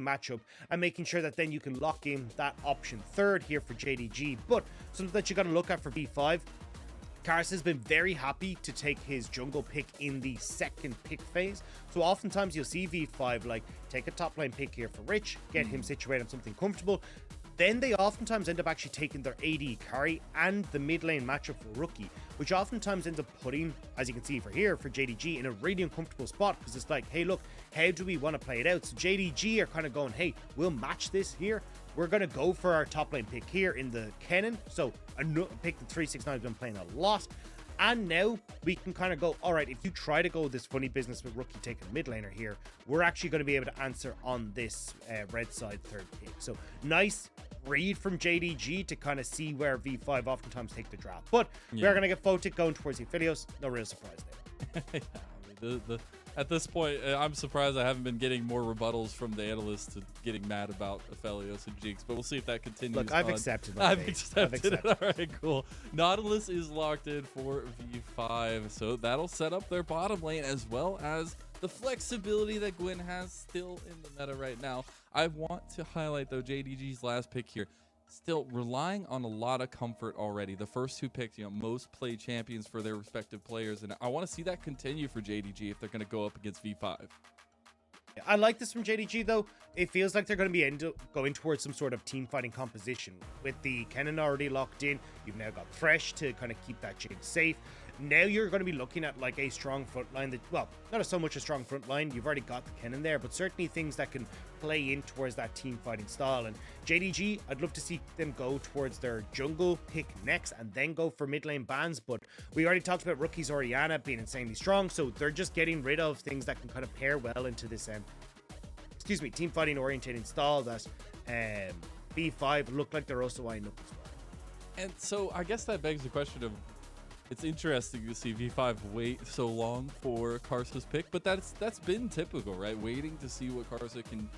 matchup and making sure that then you can lock in that option third here for JDG. But something that you got to look at for V5, Karsa has been very happy to take his jungle pick in the second pick phase. So oftentimes you'll see V5 like take a top lane pick here for Rich, get him situated on something comfortable. Then they oftentimes end up actually taking their AD carry and the mid lane matchup for Rookie, which oftentimes ends up putting, as you can see for here, for JDG in a really uncomfortable spot, because it's like, hey, look, how do we want to play it out? So JDG are kind of going, hey, we'll match this here. We're going to go for our top lane pick here in the Kenenn. So a pick that 369 has been playing a lot. And now we can kind of go, all right, if you try to go this funny business with Rookie taking a mid laner here, we're actually going to be able to answer on this red side third pick. So nice read from JDG to kind of see where V5 oftentimes take the draft. But we're going to get Photic going towards the Aphelios. No real surprise there. Yeah, I mean, at this point, I'm surprised I haven't been getting more rebuttals from the analysts to getting mad about Aphelios and Jinx, but we'll see if that continues. Look, I've accepted. I've accepted it. All right, cool. Nautilus is locked in for V5, so that'll set up their bottom lane as well as the flexibility that Gwen has still in the meta right now. I want to highlight, though, JDG's last pick here. Still relying on a lot of comfort already. The first two picks, most play champions for their respective players, and I want to see that continue for JDG if they're going to go up against V5. I like this from JDG, though. It feels like they're going to be going towards some sort of team fighting composition. With the Kenenn already locked in, you've now got Thresh to kind of keep that Jinx safe. Now you're going to be looking at like a strong front line that, well, not so much a strong front line. You've already got the Kenenn there, but certainly things that can play in towards that team fighting style. And JDG, I'd love to see them go towards their jungle pick next and then go for mid lane bans. But we already talked about Rookie's Orianna being insanely strong, so they're just getting rid of things that can kind of pair well into this team fighting orientated style that B5 look like they're also eyeing up as well. And so I guess that begs the question of, it's interesting to see V5 wait so long for Karsa's pick, but that's been typical, right? Waiting to see what Karsa can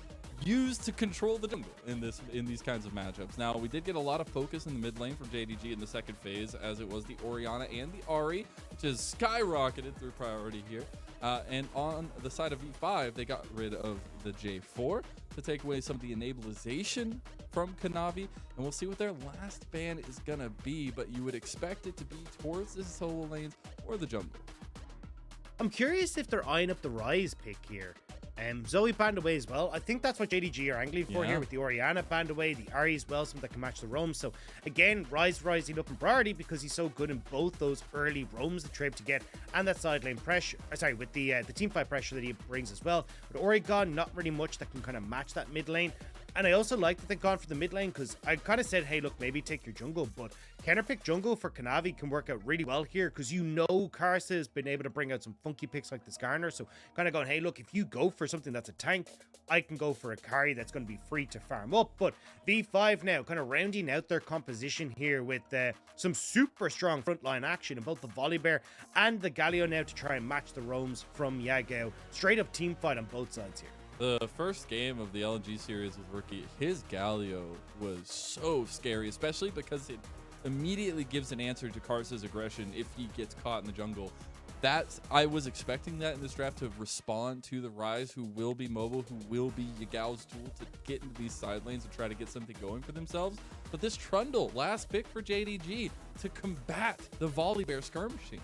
use to control the jungle in these kinds of matchups. Now, we did get a lot of focus in the mid lane from JDG in the second phase, as it was the Orianna and the Ahri, which has skyrocketed through priority here. And on the side of V5, they got rid of the J4 to take away some of the enableization from Kanavi, and we'll see what their last ban is gonna be, but you would expect it to be towards the solo lanes or the jungle. I'm curious if they're eyeing up the Ryze pick here. Zoe banned away as well. I think that's what JDG are angling for here with the Orianna banned away, the Ahri as well, something that can match the roam. So again, Ryze rising up in priority because he's so good in both those early roams that you're able to get and that side lane pressure. Sorry, with the team fight pressure that he brings as well. But Oregon, not really much that can kind of match that mid lane. And I also like that they've gone for the mid lane because I kind of said, hey, look, maybe take your jungle. But counterpick jungle for Kanavi can work out really well here because Karsa has been able to bring out some funky picks like the Skarner. So kind of going, hey, look, if you go for something that's a tank, I can go for a carry that's going to be free to farm up. But V5 now kind of rounding out their composition here with some super strong frontline action in both the Volibear and the Galio now to try and match the roams from Yagao. Straight up team fight on both sides here. The first game of the LNG series with Rookie, his Galio was so scary, especially because it immediately gives an answer to Karsa's aggression if he gets caught in the jungle. I was expecting that in this draft to respond to the Ryze, who will be mobile, who will be Yagao's tool to get into these side lanes and try to get something going for themselves. But this Trundle, last pick for JDG to combat the Volibear skirmishing.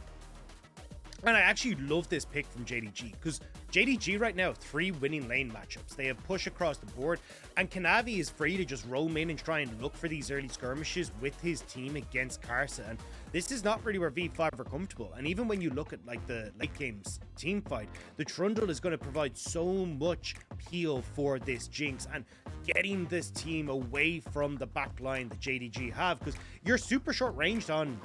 And I actually love this pick from JDG because JDG right now have 3 winning lane matchups. They have push across the board, and Kanavi is free to just roam in and try and look for these early skirmishes with his team against Karsa. And this is not really where V5 are comfortable. And even when you look at like the late games team fight, the Trundle is going to provide so much peel for this Jinx and getting this team away from the back line that JDG have, because you're super short ranged on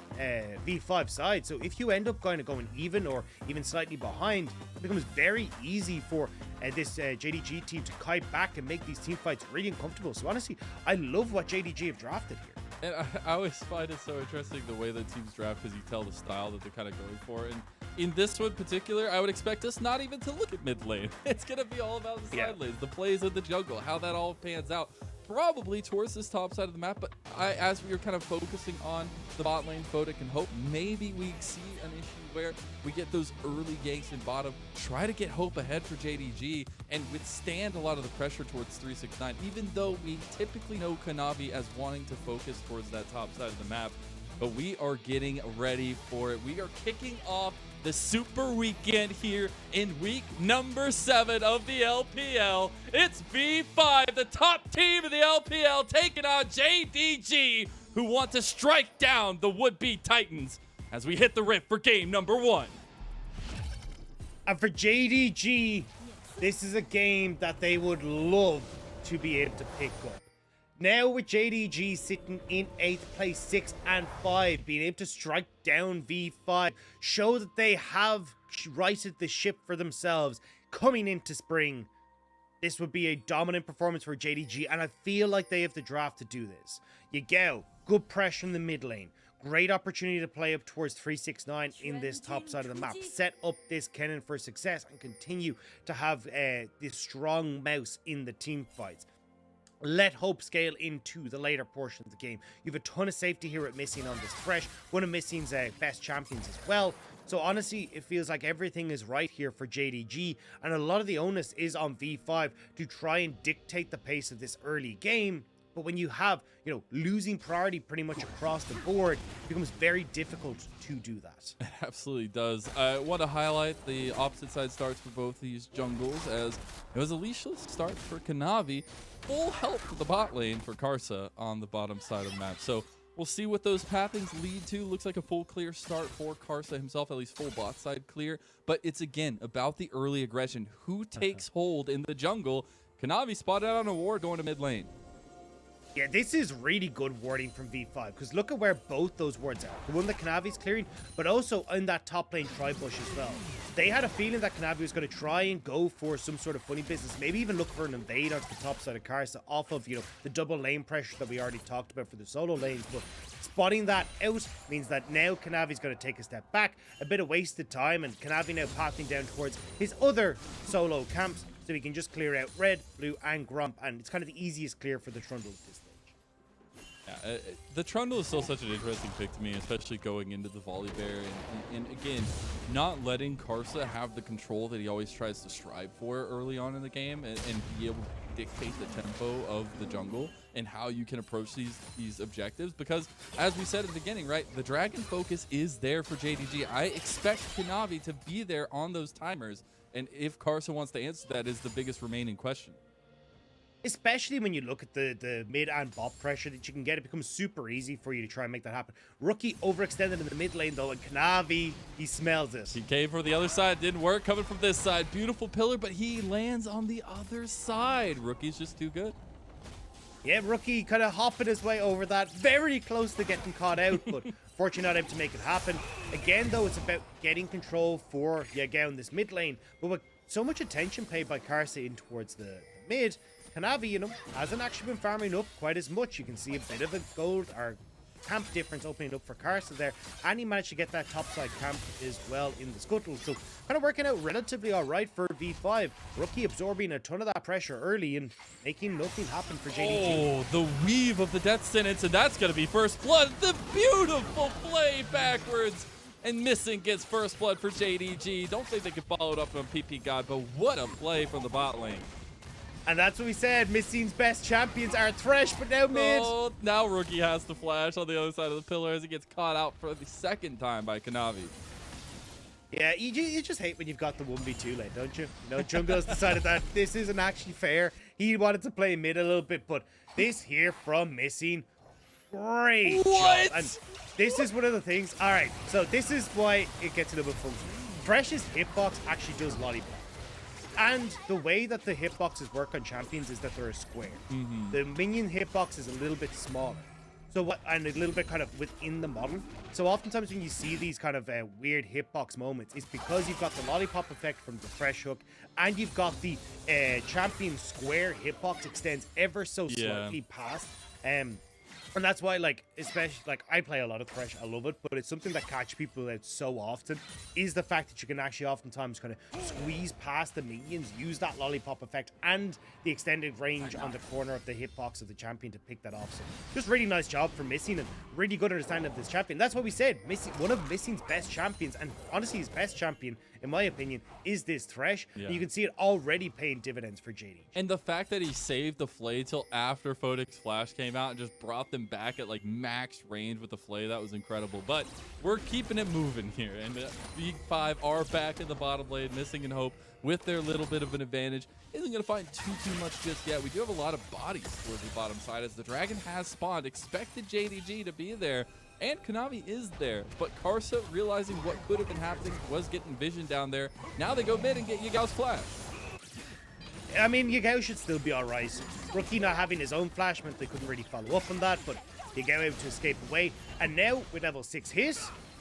V5 side. So if you end up kind of going even or even slightly behind, it becomes very easy for this JDG team to kite back and make these team fights really uncomfortable. So honestly, I love what JDG have drafted here. And I always find it so interesting the way that teams draft, because you tell the style that they're kind of going for. And in this one in particular, I would expect us not even to look at mid lane. It's going to be all about the side lanes, the plays of the jungle, how that all pans out. Probably towards this top side of the map, but as we are kind of focusing on the bot lane, Photic and Hope, maybe we see an issue where we get those early ganks in bottom. Try to get Hope ahead for JDG and withstand a lot of the pressure towards 369, even though we typically know Kanavi as wanting to focus towards that top side of the map. But we are getting ready for it. We are kicking off the Super Weekend here in week number 7 of the LPL. It's V5, the top team of the LPL, taking on JDG, who want to strike down the would-be Titans as we hit the rift for game number 1. And for JDG, this is a game that they would love to be able to pick up. Now with JDG sitting in 8th place, 6 and 5, being able to strike down V5, show that they have righted the ship for themselves coming into spring. This would be a dominant performance for JDG, and I feel like they have the draft to do this. Yagao, good pressure in the mid lane. Great opportunity to play up towards 369 in this top side of the map. Set up this Kenenn for success and continue to have this strong mouse in the team fights. Let hope scale into the later portion of the game. You have a ton of safety here at Missing on this Thresh, one of Missing's best champions as well. So honestly, it feels like everything is right here for JDG, and a lot of the onus is on V5 to try and dictate the pace of this early game. But when you have, losing priority pretty much across the board, it becomes very difficult to do that. It absolutely does. I want to highlight the opposite side starts for both these jungles, as it was a leashless start for Kanavi. Full help for the bot lane for Karsa on the bottom side of the map. So we'll see what those pathings lead to. Looks like a full clear start for Karsa himself, at least full bot side clear. But it's, again, about the early aggression. Who takes hold in the jungle? Kanavi spotted out on a ward going to mid lane. Yeah, this is really good warding from V5, because look at where both those wards are. The one that Kanavi's clearing, but also in that top lane tri-bush as well. They had a feeling that Kanavi was going to try and go for some sort of funny business, maybe even look for an invade onto the top side of Karsa off of, the double lane pressure that we already talked about for the solo lanes. But spotting that out means that now Kanavi's going to take a step back, a bit of wasted time, and Kanavi now pathing down towards his other solo camps, so he can just clear out red, blue, and Gromp, and it's kind of the easiest clear for the Trundle at this stage. Yeah, the Trundle is still such an interesting pick to me, especially going into the Volibear, and again, not letting Karsa have the control that he always tries to strive for early on in the game, and be able to dictate the tempo of the jungle and how you can approach these objectives. Because as we said at the beginning, right, the dragon focus is there for JDG. I expect Kanavi to be there on those timers, and if Karsa wants to answer that is the biggest remaining question. Especially when you look at the mid and bot pressure that you can get, it becomes super easy for you to try and make that happen. Rookie overextended in the mid lane though, and Kanavi, he smells this. He came for the other side, didn't work. Coming from this side, beautiful pillar, but he lands on the other side. Rookie's just too good. Yeah, Rookie kind of hopping his way over that, very close to getting caught out, but fortunately not able to make it happen. Again though, it's about getting control for Yagao in this mid lane, but with so much attention paid by Karsa in towards the mid, Kanavi, hasn't actually been farming up quite as much. You can see a bit of a gold or camp difference opening up for Karsa there, and he managed to get that topside camp as well in the scuttle. So kind of working out relatively all right for V5. Rookie absorbing a ton of that pressure early and making nothing happen for JDG. Oh, the weave of the death sentence, and that's going to be first blood. The beautiful play backwards. And Missing gets first blood for JDG. Don't think they can follow it up on ppgod, but what a play from the bot lane. And that's what we said. Missing's best champions are Thresh, but now mid. Oh, now Rookie has to flash on the other side of the pillar as he gets caught out for the second time by Kanavi. Yeah, you just hate when you've got the 1v2 lane, don't you? Jungle's decided that this isn't actually fair. He wanted to play mid a little bit, but this here from Missing, great job. And this is one of the things. All right, so this is why it gets a little bit fun. Thresh's hitbox actually does lollipop. And the way that the hitboxes work on champions is that they're a square. The minion hitbox is a little bit smaller. And a little bit kind of within the model. So oftentimes when you see these kind of weird hitbox moments, it's because you've got the lollipop effect from the Thresh hook, and you've got the champion square hitbox extends ever so slightly past. And that's why, especially, I play a lot of Thresh. I love it, but it's something that catches people out so often, is the fact that you can actually oftentimes kind of squeeze past the minions, use that lollipop effect and the extended range on the corner of the hitbox of the champion to pick that off. So just really nice job for Missing, and really good understanding of this champion. That's what we said. One of Missing's best champions, and honestly his best champion in my opinion, is this Thresh. Yeah. And you can see it already paying dividends for JDG. And the fact that he saved the Flay till after Photic's flash came out and just brought them back at like max range with the Flay, that was incredible. But we're keeping it moving here. And V5 are back in the bottom lane, missing in hope with their little bit of an advantage. Isn't going to find too much just yet. We do have a lot of bodies towards the bottom side as the dragon has spawned. Expected JDG to be there. And Kanavi is there, but Karsa, realizing what could have been happening, was getting vision down there. Now they go mid and get Yagao's flash. I mean, Yagao should still be alright. Rookie not having his own flash meant they couldn't really follow up on that, but Yagao able to escape away. And now, with level 6 hit,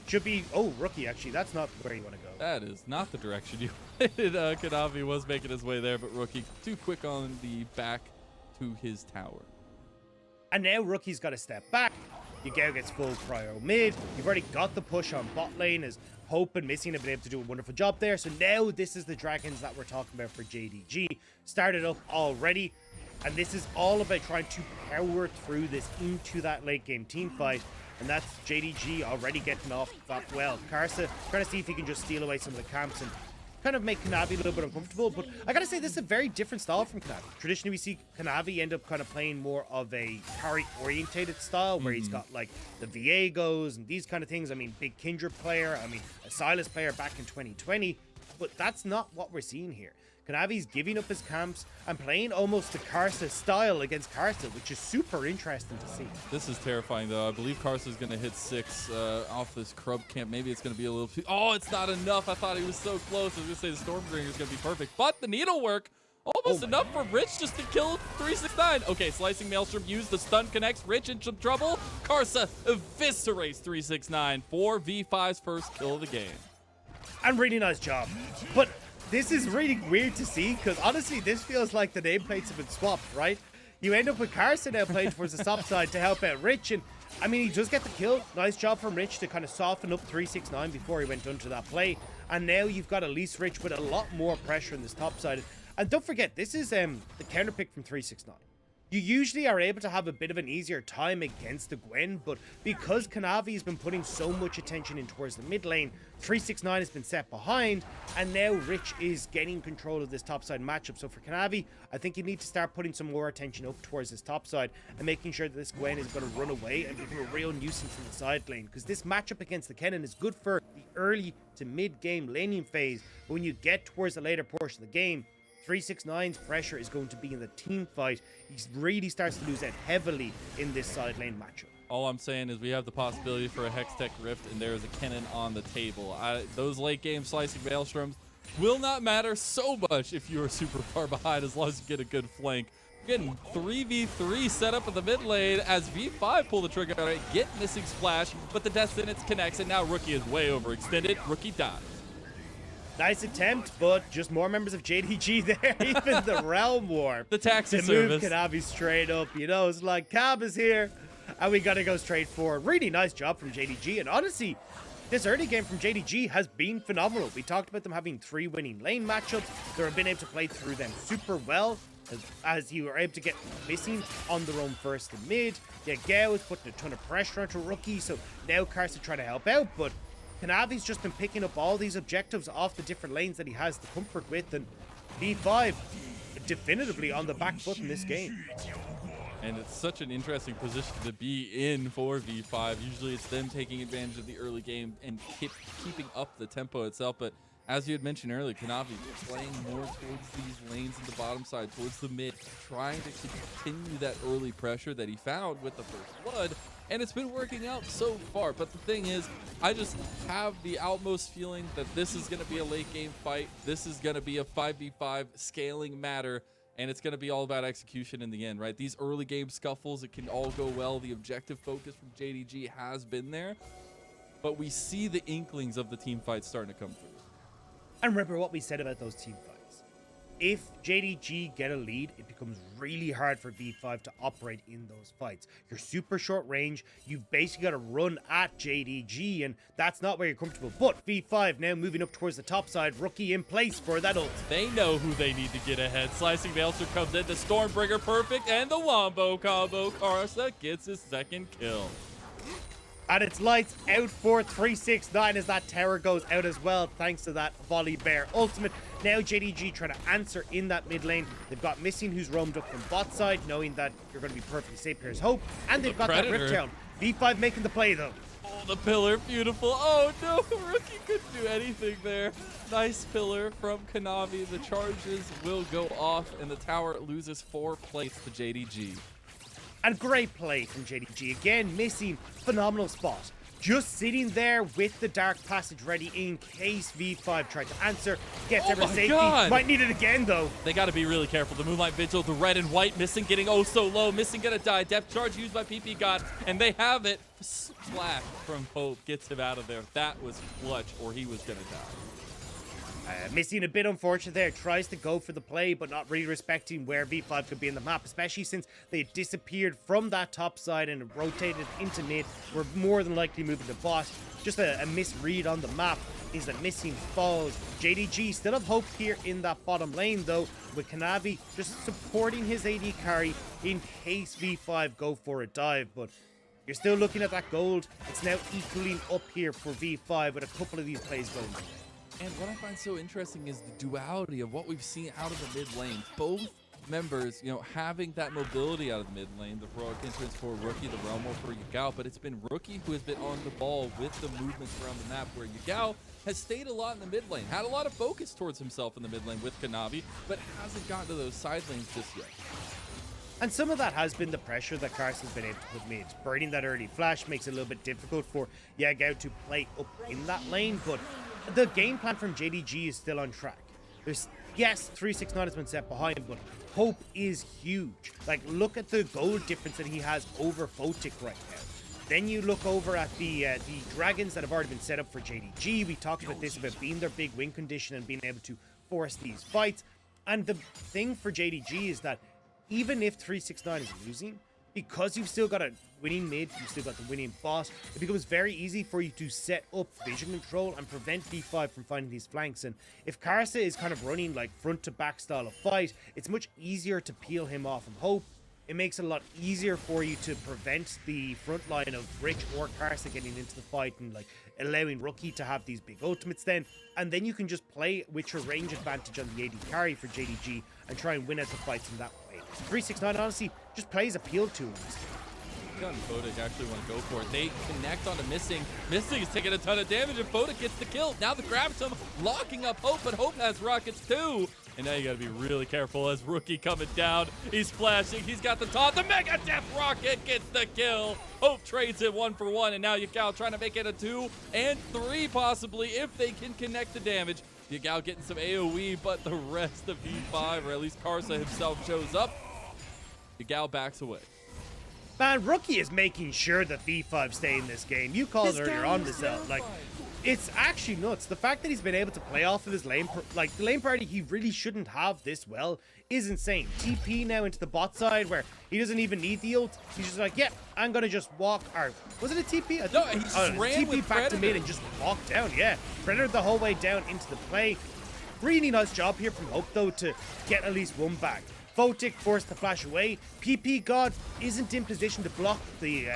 should be... Oh, Rookie, actually, that's not where you want to go. That is not the direction you wanted. Kanavi was making his way there, but Rookie too quick on the back to his tower. And now Rookie's got to step back. Yagao gets full cryo mid. You've already got the push on bot lane as Hope and Missing have been able to do a wonderful job there. So now this is the dragons that we're talking about for JDG. Started up already. And this is all about trying to power through this into that late game team fight. And that's JDG already getting off that well. Karsa trying to see if he can just steal away some of the camps and kind of make Kanavi a little bit uncomfortable. But I gotta say, this is a very different style from Kanavi. Traditionally, we see Kanavi end up kind of playing more of a carry-orientated style, where he's got like the Viegos and these kind of things. I mean, big Kindred player, I mean, a Silas player back in 2020. But that's not what we're seeing here. Kanavi's giving up his camps and playing almost the Karsa style against Karsa, which is super interesting to see. This is terrifying, though. I believe Karsa's going to hit 6 off this Krub camp. Maybe it's going to be a little too... Oh, it's not enough. I thought he was so close. I was going to say the Stormbringer is going to be perfect. But the needlework, almost enough for Rich just to kill 369. Okay, Slicing Maelstrom used the stun connects. Rich in some trouble. Karsa eviscerates 369 for V5's first kill of the game. And really nice job. But this is really weird to see, because honestly, this feels like the nameplates have been swapped, right? You end up with Karsa now playing towards the top side to help out Rich, and I mean, he does get the kill. Nice job from Rich to kind of soften up 369 before he went into that play. And now you've got at least Rich with a lot more pressure in this top side. And don't forget, this is the counter pick from 369. You usually are able to have a bit of an easier time against the Gwen, but because Kanavi has been putting so much attention in towards the mid lane, 369 has been set behind, and now Rich is getting control of this topside matchup. So for Kanavi, I think you need to start putting some more attention up towards this topside and making sure that this Gwen is going to run away and become a real nuisance in the side lane, because this matchup against the Kenenn is good for the early to mid game laning phase, but when you get towards the later portion of the game, 369's pressure is going to be in the team fight. He really starts to lose out heavily in this side lane matchup. All I'm saying is we have the possibility for a Hextech Rift, and there is a Kenenn on the table. Those late game Slicing Maelstroms will not matter so much if you are super far behind, as long as you get a good flank. Getting 3v3 set up in the mid lane as V5 pull the trigger on it, get Missing Splash, but the Death Sentence connects, and now Rookie is way overextended. Rookie dies. Nice attempt, but just more members of JDG there. Even the Realm Warp. The taxi to service. Move Kanavi straight up. You know, it's like Cab is here, and we got to go straight forward. Really nice job from JDG. And honestly, this early game from JDG has been phenomenal. We talked about them having 3 winning lane matchups. They've been able to play through them super well, as you were able to get Missing on their own first and mid. Yagao is putting a ton of pressure onto Rookie, so now Karsa trying to help out, but Kanavi's just been picking up all these objectives off the different lanes that he has the comfort with, and V5 definitively on the back foot in this game. And it's such an interesting position to be in for V5. Usually it's them taking advantage of the early game and keeping up the tempo itself, but as you had mentioned earlier, Kanavi playing more towards these lanes in the bottom side, towards the mid, trying to continue that early pressure that he found with the first blood, and it's been working out so far. But the thing is, I just have the utmost feeling that this is going to be a late game fight. This is going to be a 5v5 scaling matter, and it's going to be all about execution in the end, right? These early game scuffles, it can all go well. The objective focus from JDG has been there, but we see the inklings of the team fight starting to come through. And remember what we said about those team fights. If JDG get a lead, it becomes really hard for V5 to operate in those fights. You're super short range. You've basically got to run at JDG, and that's not where you're comfortable. But V5 now moving up towards the top side. Rookie in place for that ult. They know who they need to get ahead. Slicing Maelstrom comes in. The Stormbringer perfect, and the Wombo combo. Karsa gets his second kill. And it's lights out for 369 as that tower goes out as well, thanks to that Volibear ultimate. Now JDG trying to answer in that mid lane. They've got Missing, who's roamed up from bot side, knowing that you're going to be perfectly safe. Here's Hope. And they've got that Rip Down. V5 making the play, though. Oh, the pillar, beautiful. Oh, no, Rookie couldn't do anything there. Nice pillar from Kanavi. The charges will go off, and the tower loses 4 plates to JDG. And great play from JDG. Again, Missing, phenomenal spot. Just sitting there with the Dark Passage ready in case V5 tried to answer. Gets ever safety. God. Might need it again, though. They got to be really careful. The Moonlight Vigil, the red and white, Missing getting oh so low. Missing gonna die. Depth charge used by ppgod, and they have it. Splash from Hope gets him out of there. That was clutch, or he was gonna die. Missing a bit unfortunate there. Tries to go for the play, but not really respecting where V5 could be in the map, especially since they disappeared from that top side and rotated into mid. We're more than likely moving to bot. Just a misread on the map is that Missing falls. JDG still have hope here in that bottom lane, though, with Kanavi just supporting his AD carry in case V5 go for a dive. But you're still looking at that gold. It's now equaling up here for V5 with a couple of these plays going. And what I find so interesting is the duality of what we've seen out of the mid lane. Both members, you know, having that mobility out of the mid lane, the heroic entrance for Rookie, the Realmo for Yagao, but it's been Rookie who has been on the ball with the movements around the map, where Yagao has stayed a lot in the mid lane, had a lot of focus towards himself in the mid lane with Kanavi, but hasn't gotten to those side lanes just yet. And some of that has been the pressure that Karsa's been able to put mid. Burning that early flash makes it a little bit difficult for Yagao to play up in that lane, but the game plan from JDG is still on track. Yes, 369 has been set behind, but Hope is huge. Like, look at the gold difference that he has over Photic right now. Then you look over at the dragons that have already been set up for JDG. We talked about this, about being their big win condition and being able to force these fights. And the thing for JDG is that even if 369 is losing, because you've still got a winning mid, you've still got the winning boss, it becomes very easy for you to set up vision control and prevent V5 from finding these flanks. And if Karsa is kind of running like front to back style of fight, it's much easier to peel him off of Hope. It makes it a lot easier for you to prevent the front line of Rich or Karsa getting into the fight and like allowing Rookie to have these big ultimates then. And then you can just play with your range advantage on the AD carry for JDG and try and win out the fights in that way. 369 honestly just plays appeal to him. Gun and Photic actually want to go for it. They connect onto Missing. Missing is taking a ton of damage, and Photic gets the kill. Now the grabs him, locking up Hope, but Hope has rockets too. And now you got to be really careful as Rookie coming down. He's flashing. He's got the taunt. The Mega Death Rocket gets the kill. Hope trades it 1 for 1, and now Yagao trying to make it a 2 and 3 possibly if they can connect the damage. Yagao getting some AoE, but the rest of V5, or at least Karsa himself, shows up. Yagao backs away. Man, Rookie is making sure that V5 stay in this game. You called it earlier on this out. Like, it's actually nuts. The fact that he's been able to play off of his lane, like the lane party he really shouldn't have this well, is insane. TP now into the bot side where he doesn't even need the ult. He's just like, yep, yeah, I'm gonna just walk. Or was it a TP? No, he just ran TP with back Predator. to mid and just walked down. Yeah, Predator the whole way down into the play. Really nice job here from Hope though to get at least one back. Photic forced to flash away. ppgod isn't in position to block the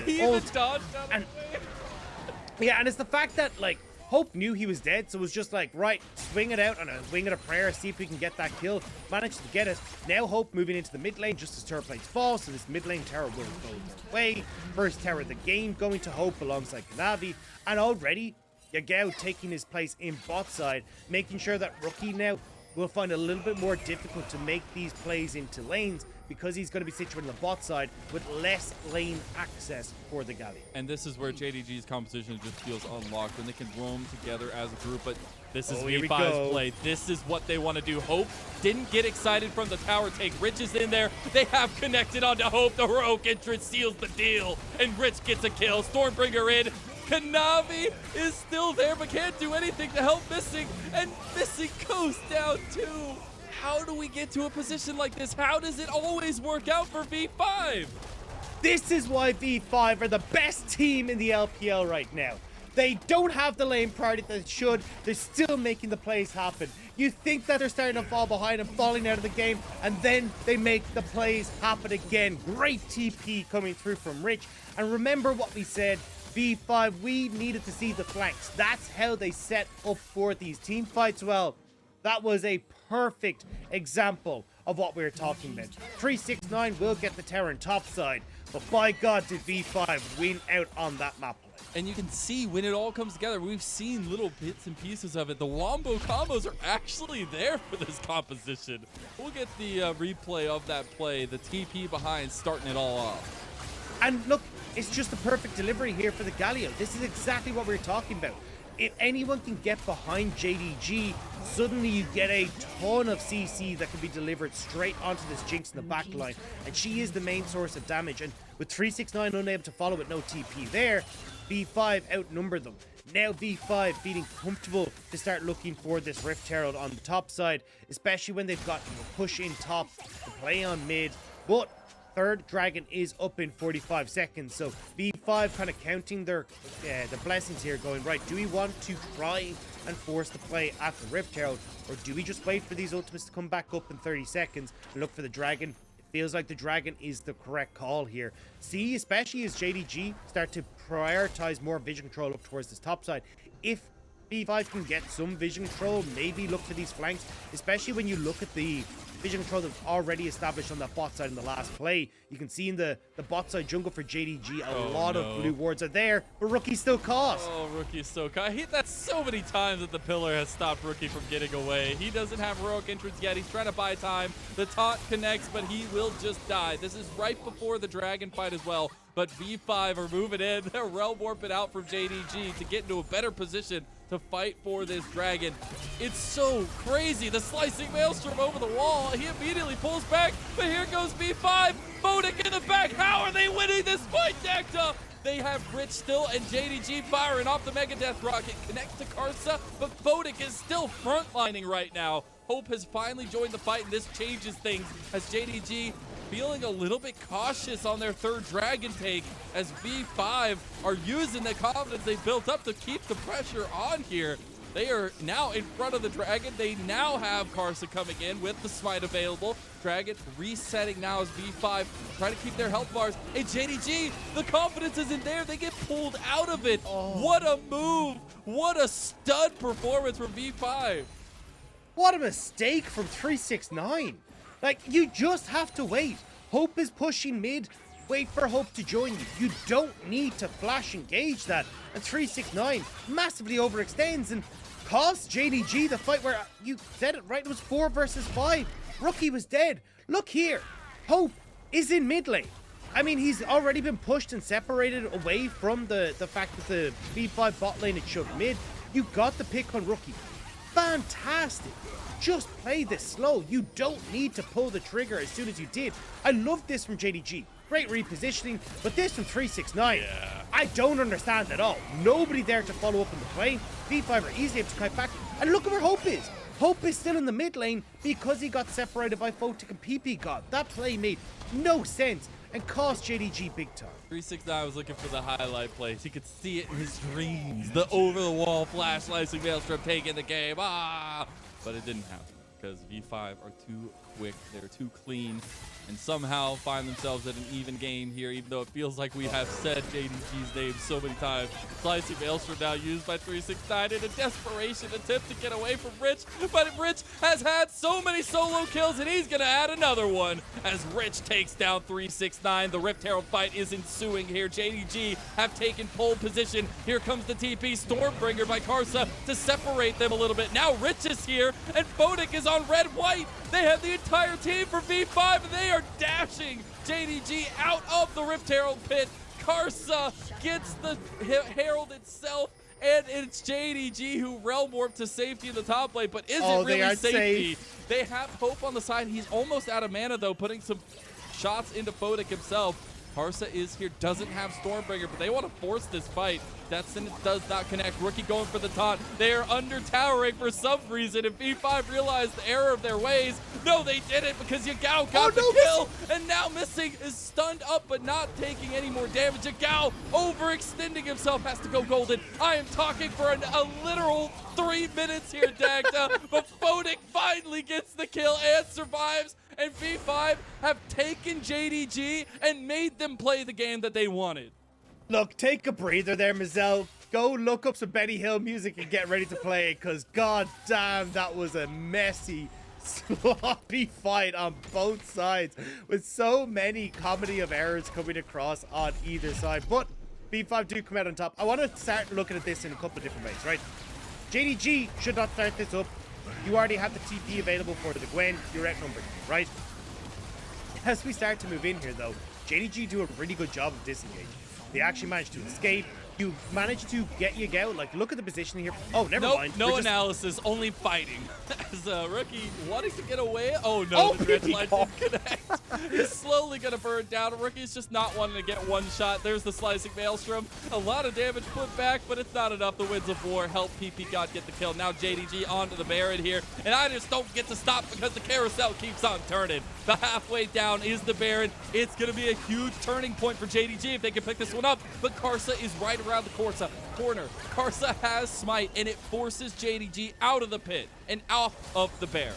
he ult. even dodged out of And the way. yeah, and it's the fact that like Hope knew he was dead, so it was just like, right, swing it out on a wing of a prayer, see if we can get that kill. Managed to get it. Now Hope moving into the mid lane just as turret plates fall, so this mid lane tower will go away. First tower of the game going to Hope alongside Kanavi, and already Yagao taking his place in bot side, making sure that Rookie now will find it a little bit more difficult to make these plays into lanes because he's going to be situated on the bot side with less lane access for the Galio. And this is where JDG's composition just feels unlocked when they can roam together as a group. But this is V5's play. This is what they want to do. Hope didn't get excited from the tower take. Rich is in there. They have connected onto Hope. The heroic entrance seals the deal. And Rich gets a kill. Stormbringer in. Kanavi is still there but can't do anything to help Missing. And Missing goes down too. How do we get to a position like this? How does it always work out for V5? This is why V5 are the best team in the LPL right now. They don't have the lane priority that they should. They're still making the plays happen. You think that they're starting to fall behind and falling out of the game, and then they make the plays happen again. Great TP coming through from Rich. And remember what we said, V5, we needed to see the flanks. That's how they set up for these team fights. Well, that was a perfect example of what we were talking about. 369 will get the tower on top side, but by God did V5 win out on that map play. And you can see when it all comes together, we've seen little bits and pieces of it. The wombo combos are actually there for this composition. We'll get the replay of that play, the TP behind starting it all off. And look, it's just the perfect delivery here for the Galio. This is exactly what we were talking about. If anyone can get behind JDG, suddenly you get a ton of CC that can be delivered straight onto this Jinx in the back line. And she is the main source of damage. And with 369 unable to follow with no TP there, V5 outnumber them. Now V5 feeling comfortable to start looking for this Rift Herald on the top side, especially when they've got push in top, to play on mid. But third dragon is up in 45 seconds, so V5 kind of counting their blessings here, going, right, do we want to try and force the play at the Rift Herald, or do we just wait for these ultimates to come back up in 30 seconds and look for the dragon? It feels like the dragon is the correct call here. See, especially as JDG start to prioritize more vision control up towards this top side. If V5 can get some vision control, maybe look for these flanks, especially when you look at the vision control that's already established on that bot side in the last play. You can see in the bot side jungle for JDG, a lot of blue wards are there, but Rookie's still caught. Oh, Rookie's so caught. That's so many times that the pillar has stopped Rookie from getting away. He doesn't have heroic entrance yet. He's trying to buy time. The taunt connects, but he will just die. This is right before the dragon fight as well. But V5 are moving in. They're realm warping out from JDG to get into a better position to fight for this dragon. It's so crazy. The slicing maelstrom over the wall. He immediately pulls back, but here goes V5. Photic in the back. How are they winning this fight, Dagda? They have Rich still and JDG firing off the Mega Death Rocket. Connects to Karsa, but Photic is still frontlining right now. Hope has finally joined the fight, and this changes things as JDG feeling a little bit cautious on their third dragon take, as V5 are using the confidence they built up to keep the pressure on here. They are now in front of the dragon. They now have Karsa coming in with the smite available. Dragon resetting now as V5 try to keep their health bars. And JDG, the confidence isn't there. They get pulled out of it. What a move. What a stud performance from V5. What a mistake from 369. Like, you just have to wait. Hope is pushing mid. Wait for Hope to join you. You don't need to flash engage that. And 369 massively overextends and costs JDG the fight where you said it right. It was 4 versus 5. Rookie was dead. Look here. Hope is in mid lane. I mean, he's already been pushed and separated away from the fact that the V5 bot lane had shoved mid. You got the pick on Rookie. Fantastic. Just play this slow. You don't need to pull the trigger as soon as you did. I love this from JDG. Great repositioning, but this from 369, I don't understand at all. Nobody there to follow up in the play. V5 are easily able to kite back. And look at where Hope is. Hope is still in the mid lane because he got separated by Photic and ppgod. That play made no sense and cost JDG big time. 369 was looking for the highlight plays. He could see it in his dreams. The over-the-wall flash slicing maelstrom taking the game. But it didn't happen because V5 are too quick. They're too clean and somehow find themselves at an even game here, even though it feels like we have said JDG's name so many times. Slicing maelstrom now used by 369 in a desperation attempt to get away from Rich, but Rich has had so many solo kills and he's gonna add another one as Rich takes down 369. The Rift Herald fight is ensuing here. JDG have taken pole position. Here comes the TP Stormbringer by Karsa to separate them a little bit. Now Rich is here and Photic is on red-white. They have the entire team for V5 and they are dashing JDG out of the Rift Herald pit. Karsa gets the Herald itself, and it's JDG who realm warped to safety in the top lane, but is it really safety? They have Hope on the side. He's almost out of mana though, putting some shots into Photic himself. Karsa is here, doesn't have Stormbringer, but they want to force this fight. That sentence does not connect. Rookie going for the taunt. They are under towering for some reason, and V5 realized the error of their ways. No, they didn't, because Yagao got the kill, and now missing is stunned up, but not taking any more damage. Yagao overextending himself, has to go golden. I am talking for a literal 3 minutes here, Dagda, but Photic finally gets the kill and survives. And V5 have taken JDG and made them play the game that they wanted. Look, take a breather there, Mazel. Go look up some Benny Hill music and get ready to play, because god damn, that was a messy, sloppy fight on both sides with so many comedy of errors coming across on either side. But V5 do come out on top. I want to start looking at this in a couple of different ways, right? JDG should not start this up. You already have the TP available for the Gwen. You're outnumbered, right? As we start to move in here, though, JDG do a really good job of disengaging. They actually managed to escape. You managed to get Yagao. Like, look at the position here. Oh, never mind. No analysis, only fighting. As a rookie wanting to get away. Oh no, the dredge line didn't connect. He's slowly gonna burn down. Rookie's just not wanting to get one shot. There's the slicing maelstrom. A lot of damage put back, but it's not enough. The Winds of War help ppgod get the kill. Now JDG onto the Baron here, and I just don't get to stop because the carousel keeps on turning. The halfway down is the Baron. It's gonna be a huge turning point for JDG if they can pick this one up, but Karsa is right around the corner. Karsa has smite, and it forces JDG out of the pit and off of the bear.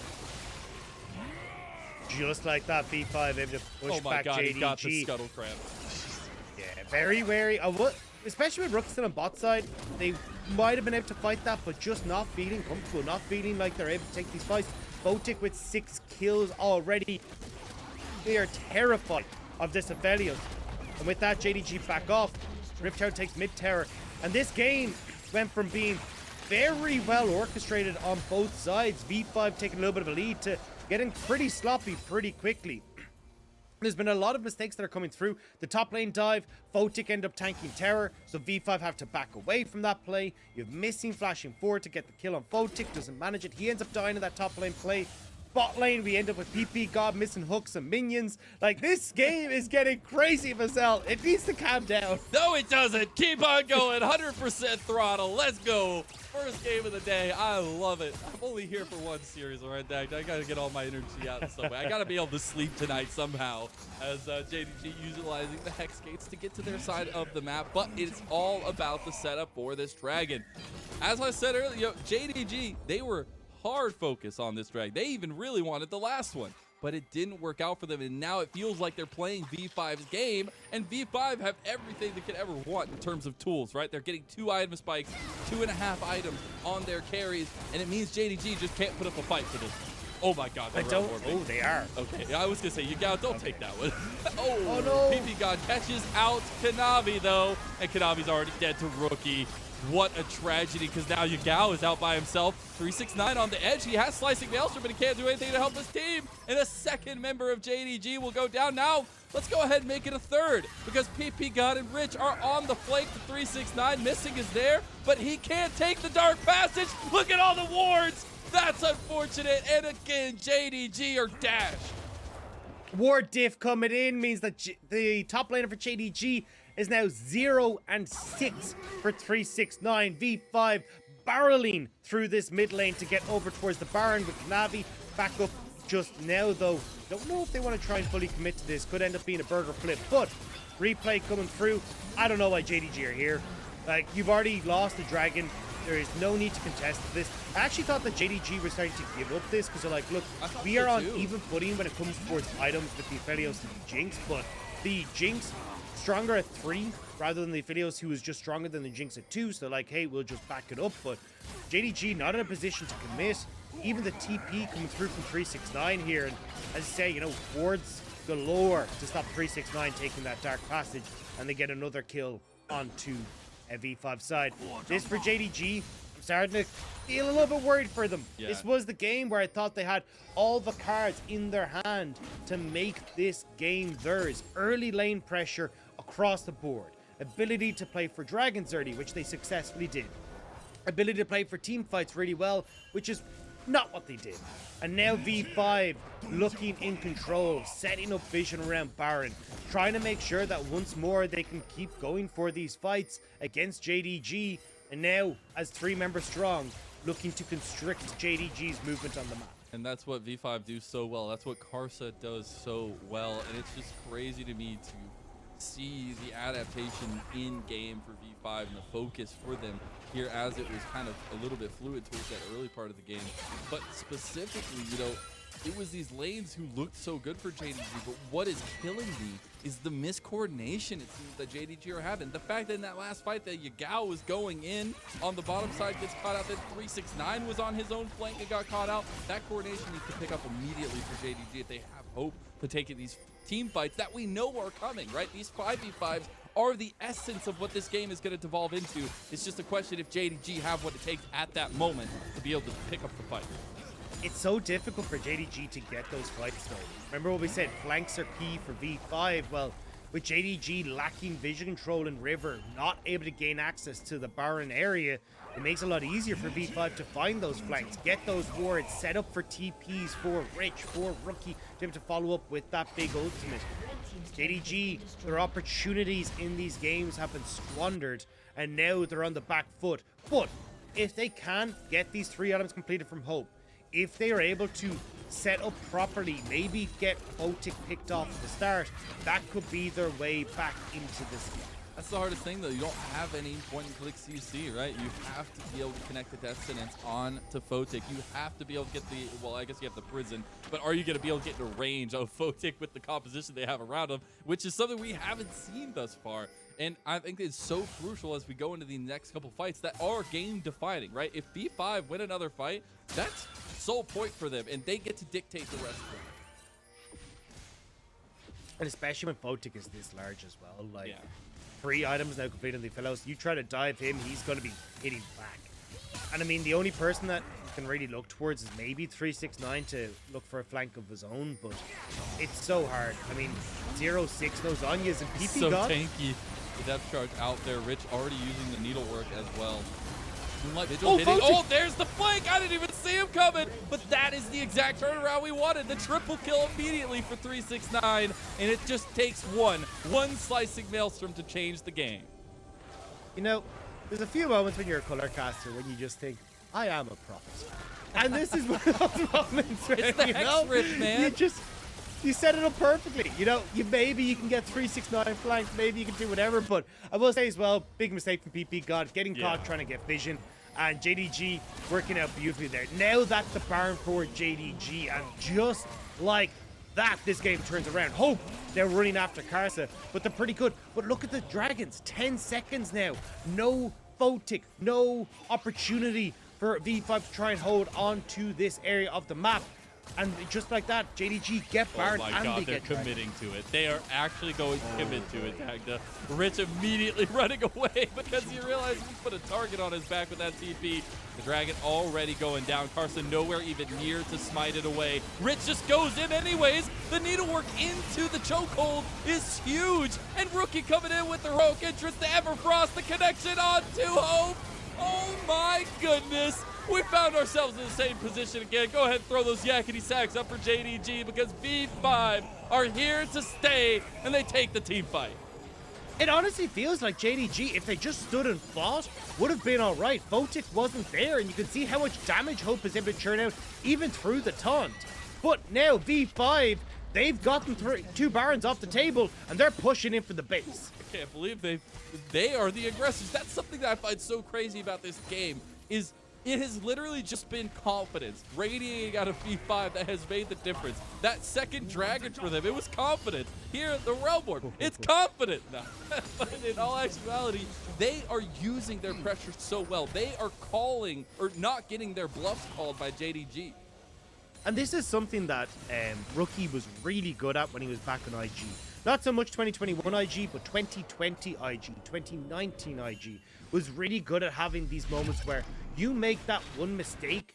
Just like that, V5 able to push back God, JDG. He got the scuttle cramp. Yeah, very wary of what, especially with Rooks still on bot side. They might have been able to fight that, but just not feeling comfortable, not feeling like they're able to take these fights. Photic with 6 kills already. They are terrified of this Aphelios. And with that, JDG back off. Rift Tower takes mid tower, and this game went from being very well orchestrated on both sides, V5 taking a little bit of a lead, to getting pretty sloppy pretty quickly. There's been a lot of mistakes that are coming through. The top lane dive, Photic end up tanking tower, so V5 have to back away from that play. You have missing flashing forward to get the kill on Photic, doesn't manage it. He ends up dying in that top lane play. Bot lane, we end up with ppgod missing hooks and minions. Like, this game is getting crazy, Mazel. It needs to calm down. No, it doesn't. Keep on going. 100% throttle. Let's go. First game of the day. I love it. I'm only here for one series, all right, Dagda. I got to get all my energy out in some way. I got to be able to sleep tonight somehow, as JDG utilizing the Hex Gates to get to their side of the map. But it's all about the setup for this dragon. As I said earlier, JDG, they were hard focus on this drag. They even really wanted the last one, but it didn't work out for them, and now it feels like they're playing V5's game, and V5 have everything they could ever want in terms of tools, right? They're getting 2 item spikes, 2.5 items on their carries, and it means JDG just can't put up a fight for this. Oh my god, they are. Okay, I was gonna say, Yagao, don't take that one. Oh no. ppgod catches out Kanavi though, and Kanavi's already dead to Rookie. What a tragedy, because now Yagao is out by himself. 369 on the edge. He has slicing maelstrom, but he can't do anything to help his team. And a second member of JDG will go down. Now, let's go ahead and make it a third, because ppgod and Rich are on the flank. The 369 missing is there, but he can't take the dark passage. Look at all the wards. That's unfortunate. And again, JDG are dashed. Ward diff coming in means that the top laner for JDG is now 0 and 6 for 369. V5 barreling through this mid lane to get over towards the Baron with Kanavi back up just now, though. Don't know if they want to try and fully commit to this. Could end up being a burger flip, but replay coming through. I don't know why JDG are here. Like, you've already lost the dragon. There is no need to contest this. I actually thought that JDG was starting to give up this, because they're like, look, we are on even footing when it comes towards items with the Aphelios and the Jinx, but the Jinx stronger at 3 rather than the Aphelios, who is just stronger than the Jinx at 2. So like, hey, we'll just back it up. But JDG not in a position to commit. Even the TP coming through from 369 here, and as I say, you know, wards galore to stop 369 taking that dark passage, and they get another kill onto a V5 side. This for JDG, I'm starting to feel a little bit worried for them. Yeah. This was the game where I thought they had all the cards in their hand to make this game theirs. Early lane pressure across the board. Ability to play for dragons early, which they successfully did. Ability to play for team fights really well, which is not what they did. And now V5 looking in control, setting up vision around Baron, trying to make sure that once more they can keep going for these fights against JDG. And now, as 3 members strong, looking to constrict JDG's movement on the map. And that's what V5 do so well. That's what Karsa does so well. And it's just crazy to me to see the adaptation in game for V5 and the focus for them here, as it was kind of a little bit fluid towards that early part of the game. But specifically, you know, it was these lanes who looked so good for JDG, but what is killing me is the miscoordination it seems that JDG are having. The fact that in that last fight that Yagao was going in on the bottom side gets caught out, that 369 was on his own flank and got caught out. That coordination needs to pick up immediately for JDG if they have hope to take these team fights that we know are coming, right? These 5v5s are the essence of what this game is going to devolve into. It's just a question if JDG have what it takes at that moment to be able to pick up the fight. It's so difficult for JDG to get those fights though. Remember what we said, flanks are key for V5. Well, with JDG lacking vision control in River, not able to gain access to the Baron area, it makes it a lot easier for V5 to find those flanks, get those wards, set up for TPs, for Rich, for Rookie, to be able to follow up with that big ultimate. JDG, their opportunities in these games have been squandered, and now they're on the back foot. But if they can get these 3 items completed from Hope, if they are able to set up properly, maybe get Photic picked off at the start, that could be their way back into this game. That's the hardest thing, though. You don't have any point-and-click CC, right? You have to be able to connect the Dissonance on to Photic. You have to be able to get the, well, I guess you have the Prison, but are you going to be able to get into range of Photic with the composition they have around him, which is something we haven't seen thus far. And I think it's so crucial as we go into the next couple fights that are game-defining, right? If B5 win another fight, that's sole point for them, and they get to dictate the rest of it. And especially when Photic is this large as well, like, yeah. 3 items now completed on the Aphelios. You try to dive him, he's going to be hitting back. And I mean, the only person that you can really look towards is maybe 369 to look for a flank of his own, but it's so hard. I mean, 0-6 those Anyas and ppgod. So tanky. The depth charge out there. Rich already using the needlework as well. Oh, there's the flank. I didn't even see him coming, but that is the exact turnaround we wanted. The triple kill immediately for 369, and it just takes one slicing maelstrom to change the game. You know, there's a few moments when you're a color caster when you just think, I am a prophet. And this is one of those moments where, it's the hex rip, man. You set it up perfectly. You know, maybe you can get 369 flank, maybe you can do whatever, but I will say as well, big mistake from ppgod, getting caught trying to get vision, and JDG working out beautifully there. Now that's the Baron for JDG, and just like that, this game turns around. Hope they're running after Karsa, but they're pretty good. But look at the Dragons, 10 seconds now. No Photic, no opportunity for V5 to try and hold on to this area of the map. And just like that, JDG get Baron and they're committing to it. They are actually going to commit to it, Dagda. Rich immediately running away because he realized he put a target on his back with that TP. The Dragon already going down. Karsa nowhere even near to smite it away. Rich just goes in anyways. The needlework into the chokehold is huge. And Rookie coming in with the heroic entrance to Everfrost. The connection on to Hope. Oh my goodness. We found ourselves in the same position again. Go ahead and throw those yakety sacks up for JDG because V5 are here to stay and they take the team fight. It honestly feels like JDG, if they just stood and fought, would have been all right. Photic wasn't there, and you can see how much damage Hope is able to churn out even through the taunt. But now V5, they've gotten 2 Barons off the table, and they're pushing in for the base. I can't believe they are the aggressors. That's something that I find so crazy about this game is it has literally just been confidence radiating out of V5 that has made the difference. That second Dragon for them, it was confidence. Here, the Realm Board, it's confident now. But in all actuality, they are using their pressure so well. They are calling or not getting their bluffs called by JDG. And this is something that Rookie was really good at when he was back on IG. Not so much 2021 IG, but 2020 IG, 2019 IG was really good at having these moments where you make that one mistake,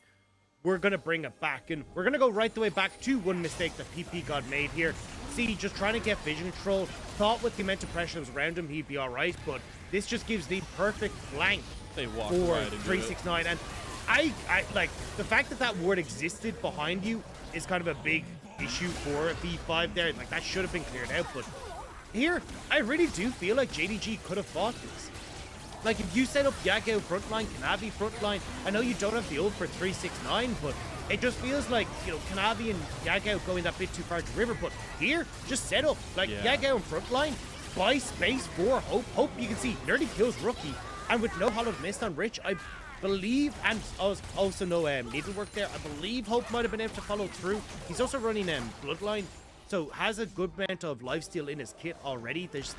we're going to bring it back. And we're going to go right the way back to one mistake that ppgod made here. See, just trying to get vision control. Thought with the amount of pressure that was around him, he'd be all right. But this just gives the perfect flank for right 369. And I like the fact that ward existed behind you is kind of a big issue for V5 there. Like, that should have been cleared out. But here, I really do feel like JDG could have fought this. Like, if you set up Yagao frontline, Kanavi frontline, I know you don't have the ult for 369, but it just feels like, you know, Kanavi and Yagao going that bit too far to river. But here, just set up, like, Yagao in frontline, buy space for Hope. Hope, you can see, nearly kills Rookie. And with no Hollow Mist on Rich, believe, and also no needlework there. I believe Hope might have been able to follow through. He's also running Bloodline, so has a good amount of lifesteal in his kit already. There's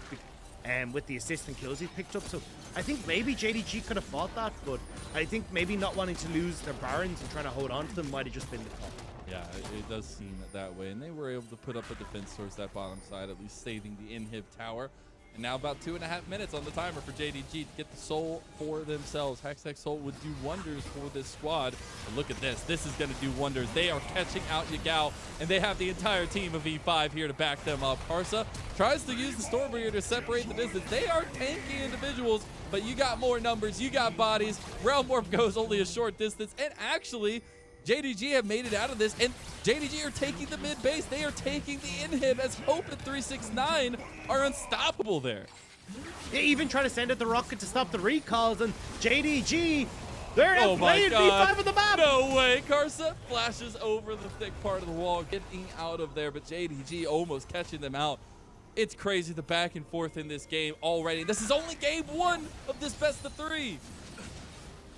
with the assist and kills he picked up. So I think maybe JDG could have fought that, but I think maybe not wanting to lose their Barons and trying to hold on to them might have just been the call. Yeah, it does seem that way, and they were able to put up a defense towards that bottom side, at least saving the inhib tower. And now about 2.5 minutes on the timer for JDG to get the soul for themselves. Hextech Soul would do wonders for this squad. But look at this. This is going to do wonders. They are catching out Yagao, and they have the entire team of E5 here to back them up. Karsa tries to use the Stormbringer to separate the distance. They are tanky individuals, but you got more numbers. You got bodies. Realm Warp goes only a short distance, and actually, JDG have made it out of this, and JDG are taking the mid base. They are taking the inhib as Hope and 369 are unstoppable there. They even try to send out the rocket to stop the recalls, and JDG, they're outplaying V5 on the map. No way. Karsa flashes over the thick part of the wall, getting out of there, but JDG almost catching them out. It's crazy, the back and forth in this game already. This is only game 1 of this best of 3.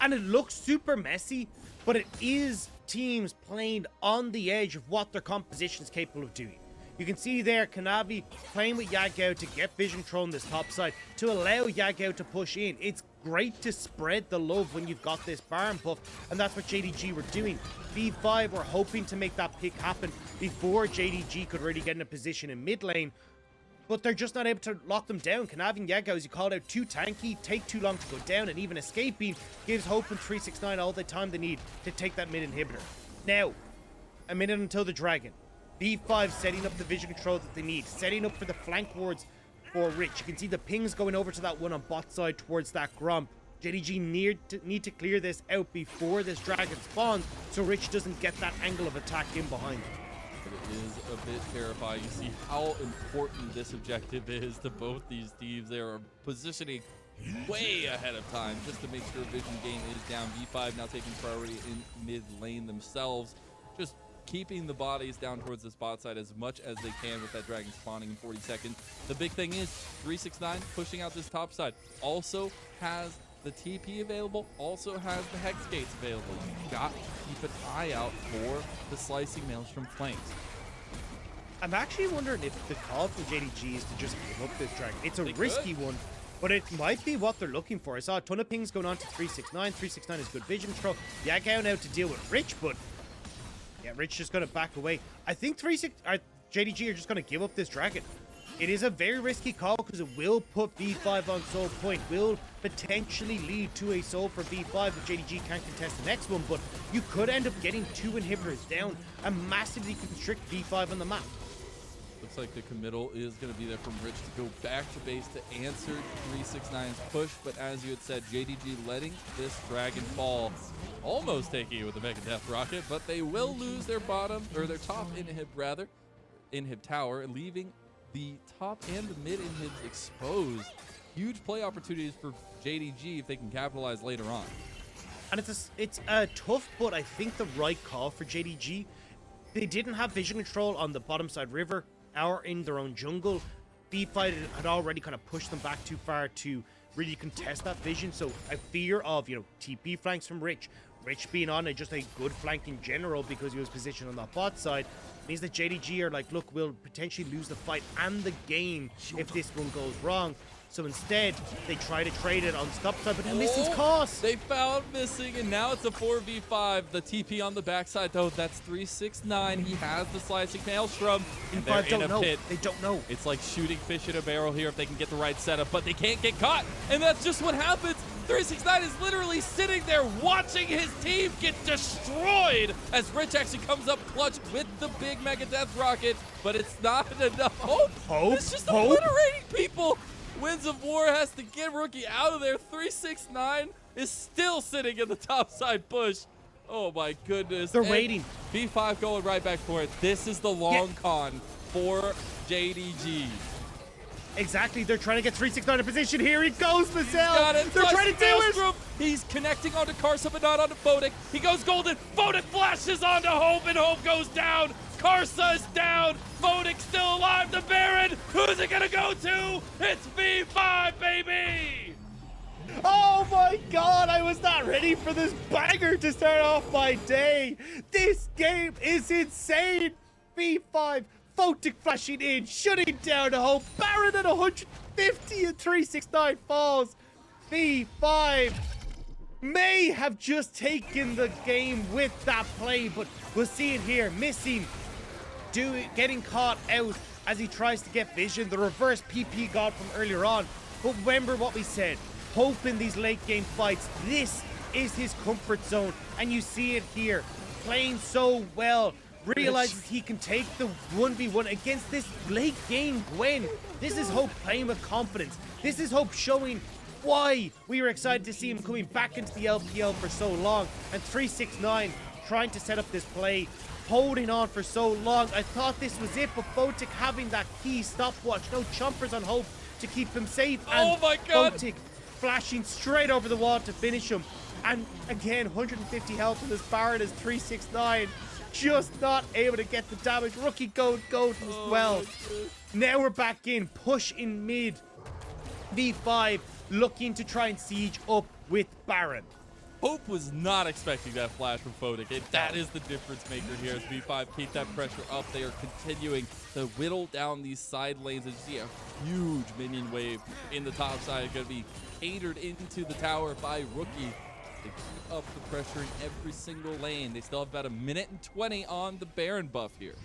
And it looks super messy, but it is teams playing on the edge of what their composition is capable of doing. You can see there Kanavi playing with Yagao to get vision control on this top side to allow Yagao to push in. It's great to spread the love when you've got this Baron buff, and that's what JDG were doing. V5 were hoping to make that pick happen before JDG could really get in a position in mid lane, but they're just not able to lock them down. Kanavi and Yagao, as you called out, too tanky, take too long to go down, and even escaping gives Hope and 369 all the time they need to take that mid inhibitor. Now, a minute until the Dragon. V5 setting up the vision control that they need, setting up for the flank wards for Rich. You can see the pings going over to that one on bot side towards that Gromp. JDG need to clear this out before this Dragon spawns, so Rich doesn't get that angle of attack in behind him. It is a bit terrifying. You see how important this objective is to both these teams. They are positioning way ahead of time just to make sure vision gain is down. V5 now taking priority in mid lane themselves, just keeping the bodies down towards this bot side as much as they can with that Dragon spawning in 40 seconds. The big thing is 369 pushing out this top side. Also has the TP available, also has the Hex Gates available. You've got to keep an eye out for the slicing maelstrom flanks. I'm actually wondering if the call for JDG is to just give up this Dragon. It's a risky one, but it might be what they're looking for. I saw a ton of pings going on to 369. 369 is good vision control. Yagao now to deal with Rich, but yeah, Rich just going to back away. I think JDG are just going to give up this Dragon. It is a very risky call because it will put V5 on soul point, will potentially lead to a soul for V5 if JDG can't contest the next one, but you could end up getting 2 inhibitors down and massively constrict V5 on the map. Looks like the committal is going to be there from Rich to go back to base to answer 369's push, but as you had said, JDG letting this Dragon fall, almost taking it with the Mega Death Rocket, but they will lose their bottom, or their top inhib tower, leaving the top and the mid inhibs exposed. Huge play opportunities for JDG if they can capitalize later on. And it's a tough, but I think the right call for JDG. They didn't have vision control on the bottom side river or in their own jungle. V5 had already kind of pushed them back too far to really contest that vision. So a fear of, TP flanks from Rich being on just a good flank in general because he was positioned on that bot side, means that JDG are like, look, we'll potentially lose the fight and the game if this one goes wrong. So instead, they try to trade it on stop side, but Missing's cost. They found Missing, and now it's a 4v5. The TP on the backside, though, that's 369. He has the slicing maelstrom, and they're in a pit. They don't know. It's like shooting fish in a barrel here if they can get the right setup, but they can't get caught, and that's just what happens. 369 is literally sitting there watching his team get destroyed as Rich actually comes up clutch with the big Mega Death Rocket, but it's not enough. Hope. It's just obliterating people. Winds of War has to get Rookie out of there. 369 is still sitting in the top side push. Oh my goodness. They're waiting. V5 going right back for it. This is the long con for JDG. Exactly. They're trying to get 369 in position. Here he goes, Mazel. They're trying to do it. He's connecting onto Karsa, but not onto Photic. He goes golden. Photic flashes onto Hope, and Hope goes down. Karsa is down. Photic still alive. The Baron. Who's it going to go to? It's V5, baby. Oh my god, I was not ready for this banger to start off my day. This game is insane. V5, Photic flashing in, shutting down a whole Baron at 150 and 369 falls. V5 may have just taken the game with that play, but we'll see it here. Missing, getting caught out as he tries to get vision. The reverse ppgod from earlier on. But remember what we said. Hope in these late game fights. This is his comfort zone. And you see it here. Playing so well. Realizes he can take the 1v1 against this late game Gwen. This is Hope playing with confidence. This is Hope showing why we were excited to see him coming back into the LPL for so long. And 369 trying to set up this play, holding on for so long. I thought this was it, but Photic having that key stopwatch. No chompers on Hope to keep him safe. And oh my god! Photic flashing straight over the wall to finish him. And again, 150 health on this Baron as 369. Just not able to get the damage. Rookie goat as well. Now we're back in. Push in mid. V5 looking to try and siege up with Baron. Hope was not expecting that flash from Photic. That is the difference maker here as V5 keep that pressure up. They are continuing to whittle down these side lanes. And you see a huge minion wave in the top side. Going to be catered into the tower by Rookie. They keep up the pressure in every single lane. They still have about 1:20 on the Baron buff here.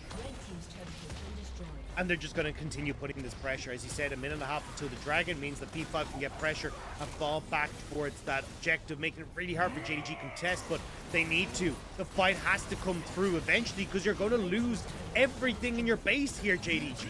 And they're just going to continue putting this pressure. As you said, 1.5 minutes until the Dragon means that P5 can get pressure and fall back towards that objective, making it really hard for JDG to contest, but they need to. The fight has to come through eventually because you're going to lose everything in your base here, JDG.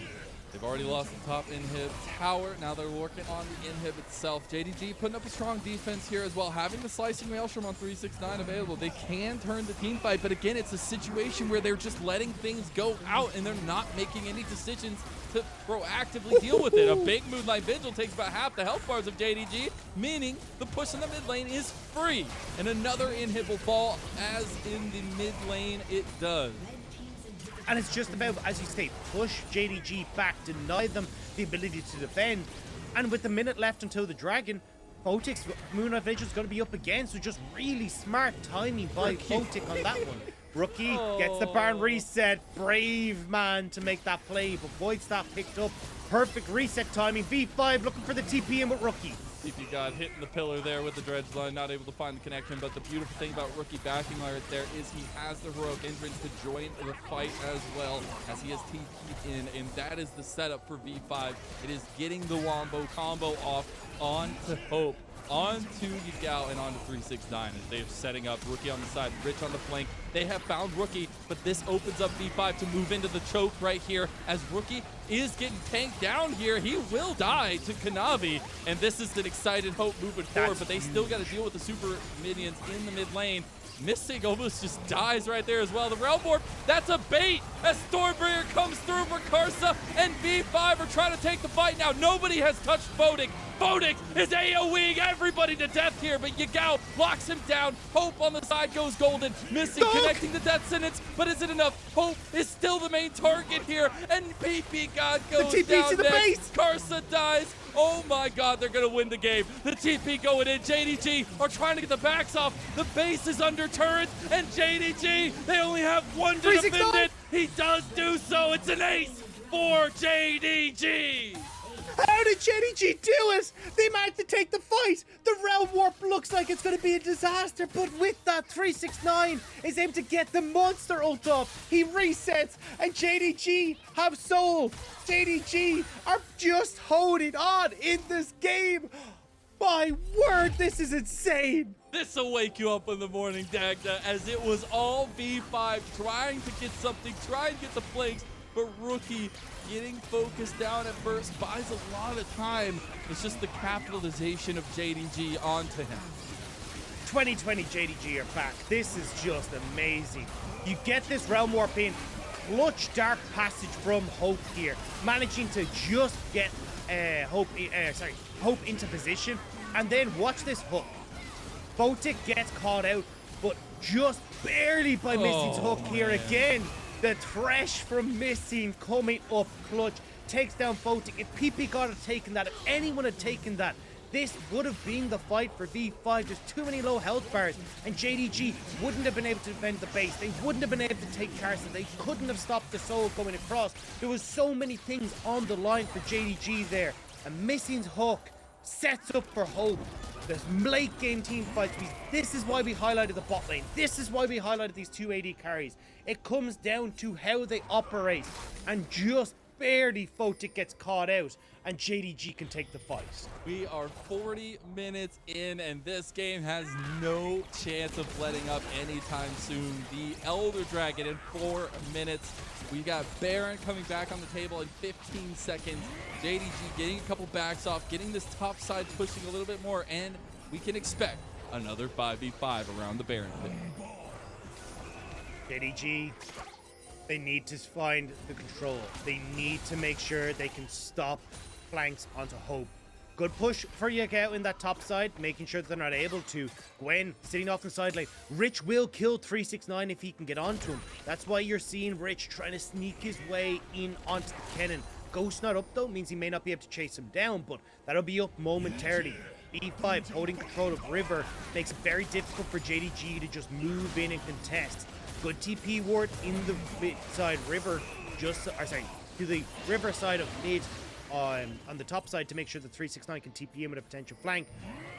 They've already lost the top inhib tower. Now they're working on the inhib itself. JDG putting up a strong defense here as well. Having the slicing maelstrom on 369 available, they can turn the team fight. But again, it's a situation where they're just letting things go out and they're not making any decisions to proactively deal with it. A big Moonlight Vigil takes about half the health bars of JDG, meaning the push in the mid lane is free. And another inhib will fall as in the mid lane it does. And it's just about, as you say, push JDG back, deny them the ability to defend. And with the minute left until the Dragon, Photic's Moonlight Vigil is going to be up again. So just really smart timing by Photic on that one. Rookie gets the Baron reset. Brave man to make that play, but Void Staff picked up. Perfect reset timing. V5 looking for the TP in with Rookie. ppgod hitting the pillar there with the dredge line, not able to find the connection. But the beautiful thing about Rookie backing right there is he has the heroic entrance to join the fight as well, as he has TP'd in, and that is the setup for V5. It is getting the wombo combo off onto Hope, onto Yagao, and onto 369 as they're setting up Rookie on the side, Rich on the flank. They have found Rookie, but this opens up V5 to move into the choke right here as Rookie is getting tanked down here. He will die to Kanavi, and this is an excited Hope moving forward, but they still got to deal with the super minions in the mid lane. Missing almost just dies right there as well. The Realm Warp, that's a bait as Stormbringer comes through for Karsa, and V5 are trying to take the fight now. Nobody has touched Photic. Photic is AoEing everybody to death here, but Yagao locks him down. Hope on the side goes golden, missing, connecting the death sentence, but is it enough? Hope is still the main target here, and ppgod goes down to the next. base. Karsa dies. Oh my god, they're gonna win the game. The TP going in. JDG are trying to get the backs off. The base is under turret, and JDG, they only have one to defend it. He does do so. It's an ace for JDG. How did JDG do it? They managed to take the fight. The Realm Warp looks like it's going to be a disaster, but with that, 369 is able to get the monster ult off. He resets, and JDG have soul. JDG are just holding on in this game. My word, this is insane. This will wake you up in the morning, Dagda, as it was all V5 trying to get something, trying to get the flanks, but Rookie getting focused down at first buys a lot of time. It's just the capitalization of JDG onto him. 2020 JDG are back. This is just amazing. You get this Realm Warp in, clutch Dark Passage from Hope here, managing to just get Hope into position, and then watch this hook. Photic gets caught out, but just barely by Missy's hook here again. The Thresh from Missing coming up clutch, takes down Photic. If ppgod had taken that, if anyone had taken that, this would have been the fight for V5. There's too many low health bars, and JDG wouldn't have been able to defend the base. They wouldn't have been able to take Karsa. They couldn't have stopped the soul going across. There was so many things on the line for JDG there. And Missing's hook sets up for Hope. There's late game team fights. This is why we highlighted the bot lane. This is why we highlighted these two AD carries. It comes down to how they operate, and just barely Photic gets caught out and JDG can take the fight. We are 40 minutes in, and this game has no chance of letting up anytime soon. The Elder Dragon in 4 minutes. We got Baron coming back on the table in 15 seconds. JDG getting a couple backs off, getting this top side pushing a little bit more, and we can expect another 5v5 around the Baron pit. JDG, they need to find the control. They need to make sure they can stop flanks onto Hope. Good push for Yagao in that top side, making sure that they're not able to. Gwen sitting off the side lane. Rich will kill 369 if he can get onto him. That's why you're seeing Rich trying to sneak his way in onto the Kenenn. Ghost not up though, means he may not be able to chase him down, but that'll be up momentarily. B5 holding control of River makes it very difficult for JDG to just move in and contest. Good TP ward in the mid side River, to the River side of mid on the top side to make sure that 369 can TP in with a potential flank.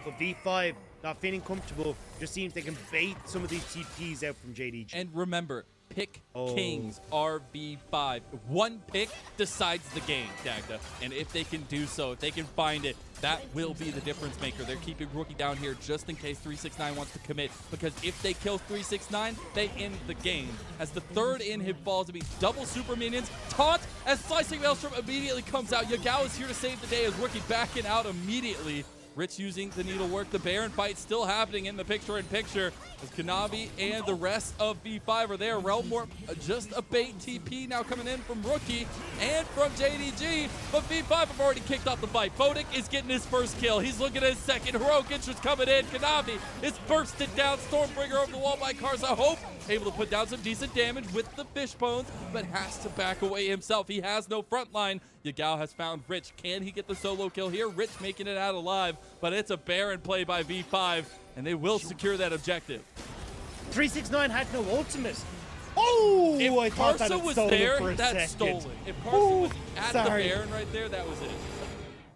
But V5 not feeling comfortable, just seems they can bait some of these TPs out from JDG. And remember, pick Kings RV5. One pick decides the game, Dagda. And if they can do so, if they can find it, that will be the difference maker. They're keeping Rookie down here just in case 369 wants to commit, because if they kill 369, they end the game. As the third inhib falls to be double super minions, taunt as Slicing Maelstrom immediately comes out. Yagao is here to save the day as Rookie backing out immediately. Rich using the needlework. The Baron fight still happening in the picture-in-picture as Kanavi and the rest of V5 are there. Realm Warp, just a bait TP now coming in from Rookie and from JDG, but V5 have already kicked off the fight. Photic is getting his first kill. He's looking at his second. Heroic interest coming in. Kanavi is bursted down. Stormbringer over the wall by Karsa. Hope able to put down some decent damage with the fish bones, but has to back away himself. He has no front line. Yagao has found Rich. Can he get the solo kill here? Rich making it out alive, but it's a Baron play by V5, and they will secure that objective. 369 had no ultimate. Oh, if I thought that was stolen there, for a that's second. stolen. If Karsa was at the Baron right there, that was it.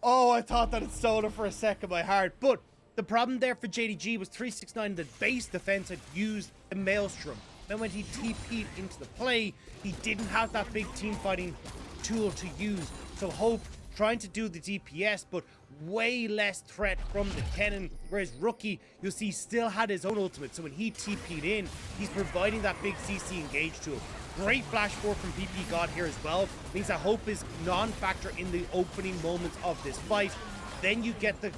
Oh, I thought that it stolen for a second, my heart. But the problem there for JDG was 369, the base defense had used the Maelstrom. Then when he TP'd into the play, he didn't have that big team fighting tool to use. So Hope trying to do the DPS, but way less threat from the Kenenn, whereas Rookie, you'll see, still had his own ultimate. So when he TP'd in, he's providing that big CC engage tool. Great flash forward from ppgod here as well. Means that Hope is non-factor in the opening moments of this fight. Then you get the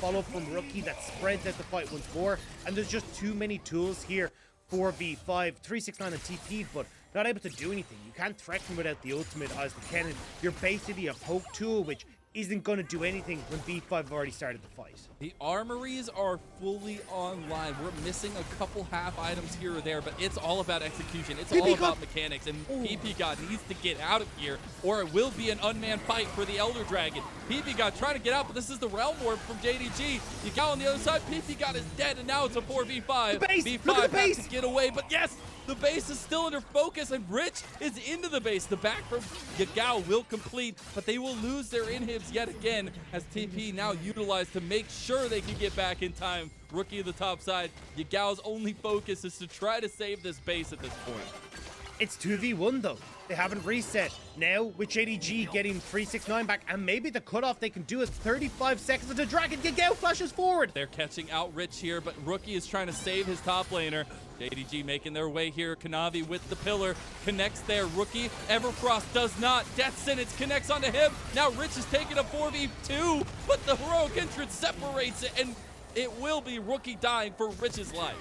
follow from Rookie that spreads out the fight once more. And there's just too many tools here for V5. 369 and TP'd, but not able to do anything. You can't threaten without the ultimate as the Kenenn. You're basically a poke tool, which isn't going to do anything when V5 have already started the fight. The armories are fully online. We're missing a couple half items here or there, but it's all about execution. It's all about mechanics, and ppgod needs to get out of here, or it will be an unmanned fight for the Elder Dragon. ppgod trying to get out, but this is the Realm Warp from JDG. You go on the other side, ppgod is dead, and now it's a 4v5. The base! V5 Look at the base! has to get away, but yes! The base is still under focus, and Rich is into the base. The back from Yagao will complete, but they will lose their inhibs yet again as TP now utilized to make sure they can get back in time. Rookie of the top side. Yagao's only focus is to try to save this base at this point. It's 2v1 though. They haven't reset. Now with JDG getting 369 back, and maybe the cutoff they can do is 35 seconds of the Dragon. Yagao flashes forward. They're catching out Rich here, but Rookie is trying to save his top laner. JDG making their way here. Kanavi with the pillar. Connects there. Rookie. Everfrost does not. Death Sentence connects onto him. Now Rich is taking a 4v2, but the heroic entrance separates it, and it will be Rookie dying for Rich's life.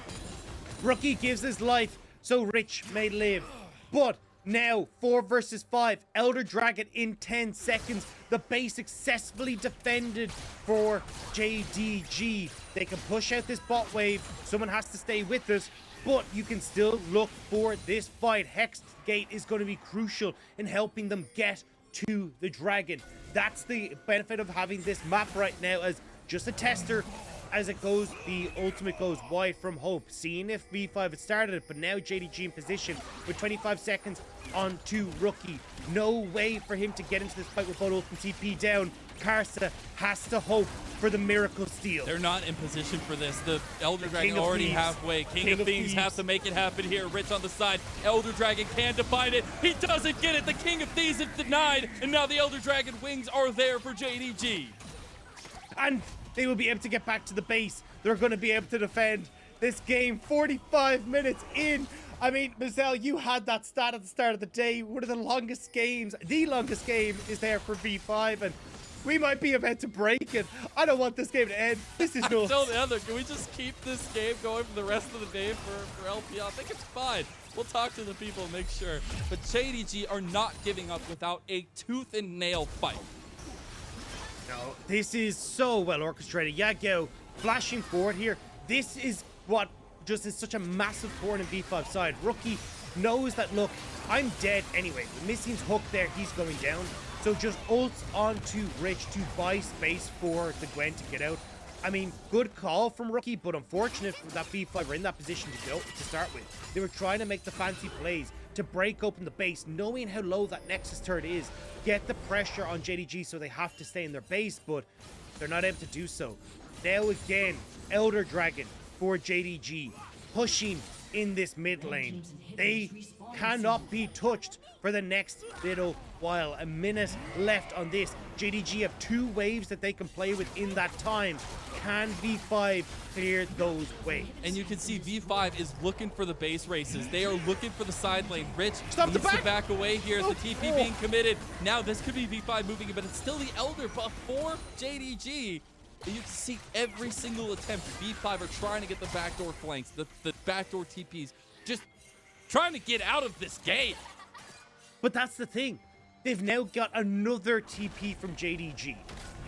Rookie gives his life so Rich may live. But now 4 versus 5. Elder Dragon in 10 seconds. The base successfully defended for JDG. They can push out this bot wave. Someone has to stay with us, but you can still look for this fight. Hex Gate is going to be crucial in helping them get to the dragon. That's the benefit of having this map right now, as just a tester. As it goes, the ultimate goes wide from Hope, seeing if V5 had started it, but now JDG in position with 25 seconds on to Rookie. No way for him to get into this fight with both ult and TP down. Karsa has to hope for the miracle steal. They're not in position for this. The Elder Dragon already halfway. King of Thieves has to make it happen here. Rich on the side. Elder Dragon can define it. He doesn't get it. The King of Thieves is denied, and now the Elder Dragon wings are there for JDG. And they will be able to get back to the base. They're going to be able to defend this game 45 minutes in. I mean, Mazel, you had that stat at the start of the day. One of the longest games, the longest game is there for V5, and we might be about to break it. I don't want this game to end. This is nuts. Can we just keep this game going for the rest of the day for LPL? I think it's fine. We'll talk to the people and make sure. But JDG are not giving up without a tooth and nail fight. No, this is so well orchestrated. Yagao flashing forward here. This is what just is such a massive thorn in V5 side. Rookie knows that, look, I'm dead anyway. Missing's hook there, he's going down. So just ults onto Rich to buy space for the Gwen to get out. I mean, good call from Rookie, but unfortunate that V5 were in that position to start with. They were trying to make the fancy plays to break open the base, knowing how low that Nexus turret is, get the pressure on JDG so they have to stay in their base, but they're not able to do so. Now again, Elder Dragon for JDG, pushing in this mid lane. They cannot be touched for the next little while. A minute left on this. JDG have 2 waves that they can play with in that time. Can V5 clear those waves? And you can see V5 is looking for the base races. They are looking for the side lane. Rich Stop needs the back. to back away here as the TP being committed. Now this could be V5 moving, but it's still the Elder buff for JDG. You can see every single attempt. V5 are trying to get the backdoor flanks, the backdoor TPs, just trying to get out of this game. But that's the thing. They've now got another TP from JDG.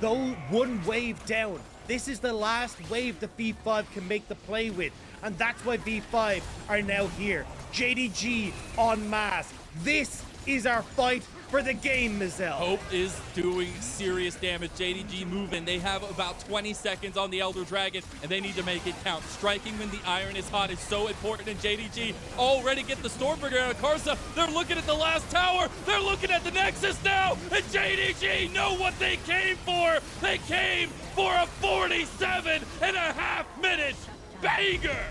Though one wave down. This is the last wave that V5 can make the play with. And that's why V5 are now here. JDG en masse. This is our fight for the game, Mazel. Hope is doing serious damage. JDG moving. They have about 20 seconds on the Elder Dragon, and they need to make it count. Striking when the iron is hot is so important, and JDG already get the Stormbringer out of Karsa. They're looking at the last tower. They're looking at the Nexus now, and JDG know what they came for. They came for a 47.5-minute banger.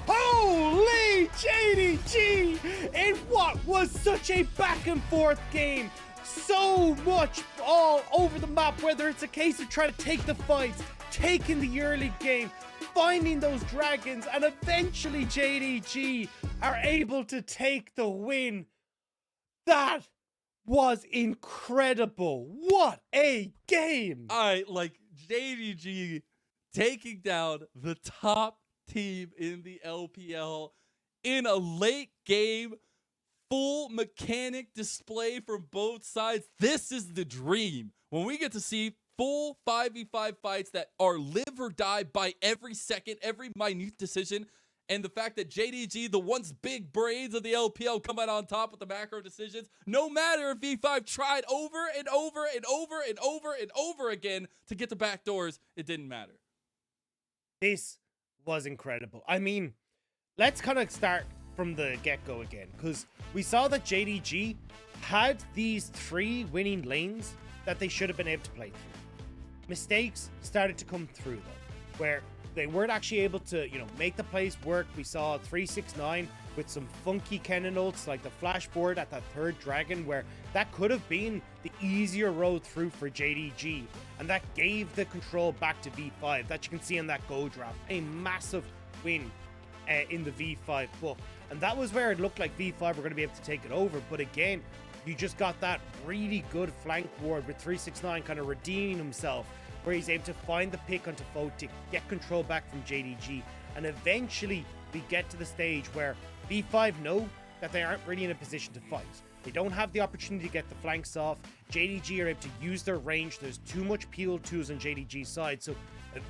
Holy JDG! In what was such a back and forth game. So much all over the map, whether it's a case of trying to take the fights, taking the early game, finding those dragons, and eventually JDG are able to take the win. That was incredible. What a game. JDG taking down the top team in the LPL in a late game, full mechanic display from both sides. This is the dream. When we get to see full 5v5 fights that are live or die by every second, every minute decision, and the fact that JDG, the once big brains of the LPL, come out on top with the macro decisions, no matter if V5 tried over and over and over and over and over again to get the backdoors, it didn't matter. This was incredible. I mean, let's kind of start from the get-go again, because we saw that JDG had these 3 winning lanes that they should have been able to play through. Mistakes started to come through though, where they weren't actually able to, make the plays work. We saw 369 with some funky Kenenn ults, like the flash forward at that 3rd dragon, where that could have been the easier road through for JDG. And that gave the control back to V5. That you can see in that go draft. A massive win in the V5 book. And that was where it looked like V5 were going to be able to take it over. But again, you just got that really good flank ward with 369 kind of redeeming himself, where he's able to find the pick onto Photic, get control back from JDG, and eventually we get to the stage where V5 know that they aren't really in a position to fight. They don't have the opportunity to get the flanks off. JDG are able to use their range. There's too much PL2s on JDG's side, so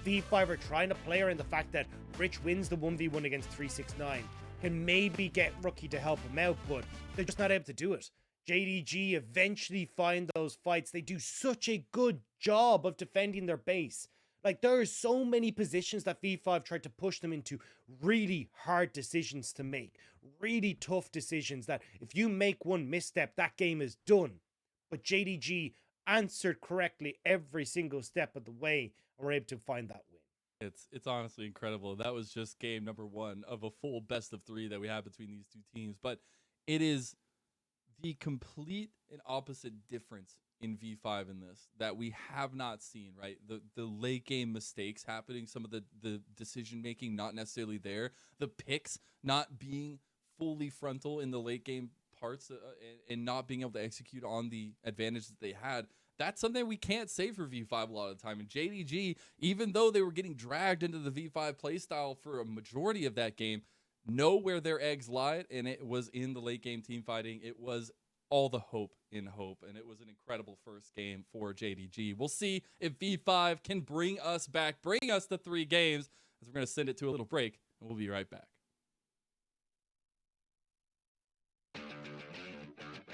V5 are trying to play around the fact that Rich wins the 1v1 against 369, can maybe get Rookie to help him out, but they're just not able to do it. JDG eventually find those fights. They do such a good job of defending their base. Like, there are so many positions that V5 tried to push them into really hard decisions to make. Really tough decisions that if you make one misstep, that game is done. But JDG answered correctly every single step of the way and were able to find that win. It's honestly incredible. That was just game number 1 of a full best of 3 that we have between these two teams. But it is the complete and opposite difference in V5 in this that we have not seen, right? The late game mistakes happening, some of the decision making not necessarily there, the picks not being fully frontal in the late game parts, and not being able to execute on the advantage that they had. That's something we can't say for V5 a lot of the time. And JDG, even though they were getting dragged into the V5 playstyle for a majority of that game, know where their eggs lied, and it was in the late game team fighting. It was all the hope in hope, and it was an incredible first game for JDG. We'll see if V5 can bring us back, bring us to 3 games, as we're going to send it to a little break, and we'll be right back.